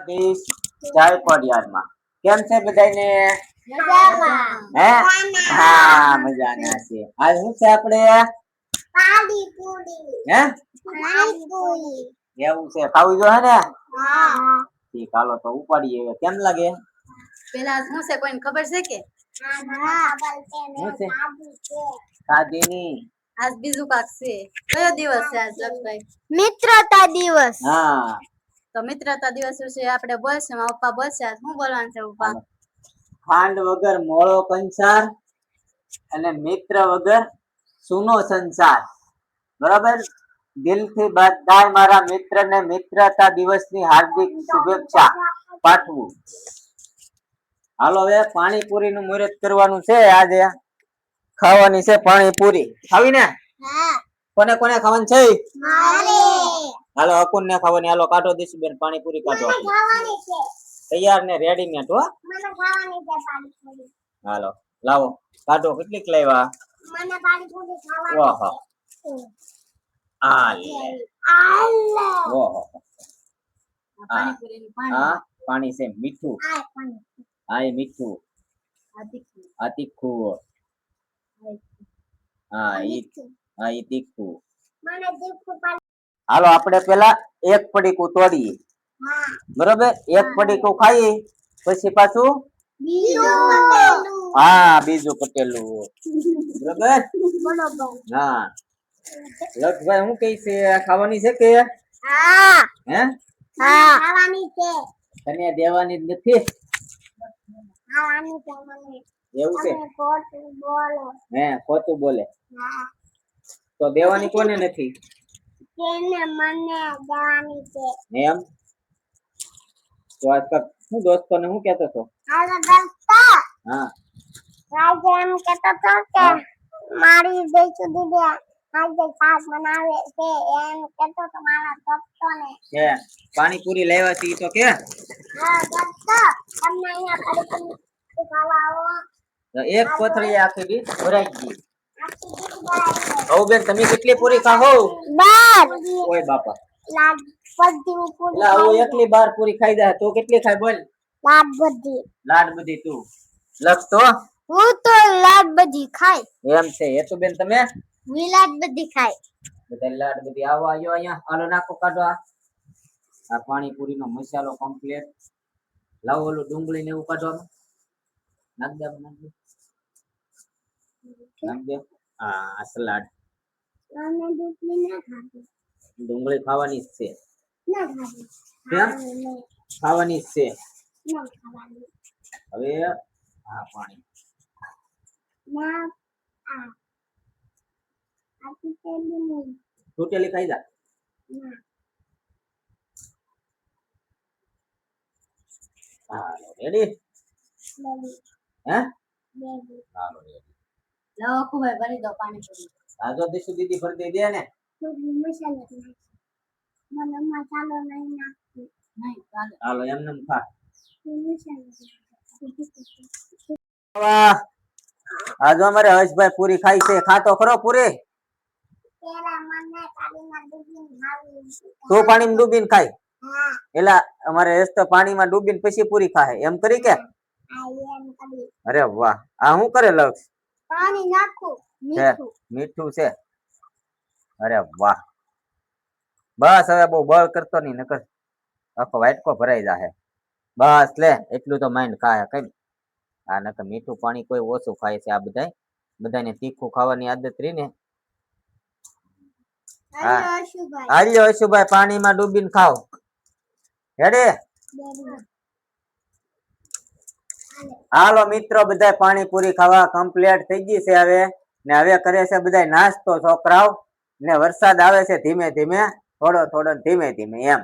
દ્વારકાધીશ જય ખોડિયારમાં કેમ છે બધાને હે હા મજાના છે આજ શું છે આપણે પાણીપુરી હે પાણીપુરી એવું છે ખાવું જો હે ને હા ઠીક હાલો તો ઉપાડીએ કેમ લાગે પેલા શું છે કોઈને ખબર છે કે સાદીની આજ બીજું કાક છે કયો દિવસ છે આજ લક્ષભાઈ મિત્રતા દિવસ હા તો મિત્રતા દિવસ વિશે આપણે બોલશે મારા પપ્પા બોલશે આજ શું બોલવાનું છે પપ્પા ખાંડ વગર મોળો કંસાર અને મિત્ર વગર સુનો સંસાર બરાબર દિલથી બધાય મારા મિત્રને મિત્રતા દિવસની હાર્દિક શુભેચ્છા પાઠવું હાલો હવે પાણીપુરી નું મુહૂર્ત કરવાનું છે આજે ખાવાની છે પાણીપુરી ખાવી ને કોને કોને ખાવાની છે હાલો અકુન ને ખાવાની હાલો કાઢો દીશું બેન પાણીપુરી કાઢો તૈયાર ને રેડી ને હો હાલો લાવો કાઢો કેટલીક લાવ્યા મને પાણીપુરી ખાવાની ઓહો આ લે ઓહો પાણીપુરી નું આ પાણી છે મીઠું આ મીઠું આ તીખું હા ઈ તીખું મને તીખું હાલો આપણે પેલા એક પડીકું તોડીએ બરોબર એક પડીકું ખાઈ પછી પાછું હા બીજું પટેલું બરોબર હા લક્ષભાઈ હું કઈ છે ખાવાની છે કે હા હે હા ખાવાની છે તને દેવાની નથી ખાવાની છે મને એવું છે તમે ખોટું બોલો હે ખોટું બોલે હા તો દેવાની કોને નથી તેને મને દેવાની છે એમ તો આજ હું દોસ્તોને હું કહેતો હતો હાલો દોસ્તો હા રાજે એમ કહેતો હતો કે મારી દેશુ દીદી આજે શાક બનાવે છે એમ કહેતો તો મારા દોસ્તોને કે પાણીપુરી લાવ્યા છે ઈ તો કે હા દોસ્તો તમને અહીંયા પાણીપુરી ખાવા આવો તો એક કોથળી આખી ડીશ ભરાઈ ગઈ આખી દીદી બનાવી હવ બેન તમે કેટલી પૂરી ખાહો બાર ઓય બાપા લાડ બધી પૂરી લા હું એકલી બાર પૂરી ખાઈ જાય તું કેટલી ખાઈ બોલ લાડ બધી લાડ બધી તું લક્ષ તો હું તો લાડ બધી ખાય એમ છે એ તો બેન તમે હું લાડ બધી ખાય બધા લાડ બધી આવો આયો અહીંયા હાલો નાખો કાઢો આ પાણીપુરી નો મસાલો કમ્પ્લીટ લાવો ઓલું ડુંગળી ને એવું કાઢો નાખ દે નાખ દે આ સલાડ મને ડુંગળી ના ખાધી ડુંગળી ખાવાની જ છે ના ખાધી કેમ ખાવાની જ છે ના ખાવાની હવે હા પાણી ના આ આથી પેલી નહીં તૂટેલી ખાઈ જા ના હાલો રેડી બેબી હે બેબી હાલો રેડી લાવો કુભાઈ ભરી દો પાણીપુરી આજો દીસુ દીદી ભરી દે ને થોડી મસાલો નાખી મને મસાલો નહીં નાખતી નહીં ચાલે હાલો એમને એમ ખા મસાલો વાહ આજો અમારે હર્ષભાઈ પૂરી ખાઈ છે ખાતો ખરો પૂરી તેરા મને પાણીમાં ડૂબીને ખાવી તું પાણીમાં ડૂબીને ખાય હા એલા અમારે હર્ષ તો પાણીમાં ડૂબીને પછી પૂરી ખાય એમ કરી કે આ એમ કરી અરે વાહ આ શું કરે લક્ષ પાણી નાખું છે મીઠું મીઠું છે અરે વાહ બસ હવે બહુ બળ કરતો નહીં નકર આખો વાટકો ભરાઈ જાહે બસ લે એટલું તો માઇન્ડ ખાય કઈ આ નકર મીઠું પાણી કોઈ ઓછું ખાય છે આ બધાને તીખું ખાવાની આદત રહી ને હા હાલો અશુભાઈ હાલ્યો હશુભાઈ પાણીમાં ડૂબીને ખાવ હેડે બેબી હાલો મિત્રો બધા પાણીપુરી ખાવા કમ્પ્લીટ થઈ ગઈ છે હવે ને હવે કરે છે બધા નાસ્તો છોકરાઓ ને વરસાદ આવે છે ધીમે ધીમે થોડો થોડો ધીમે ધીમે એમ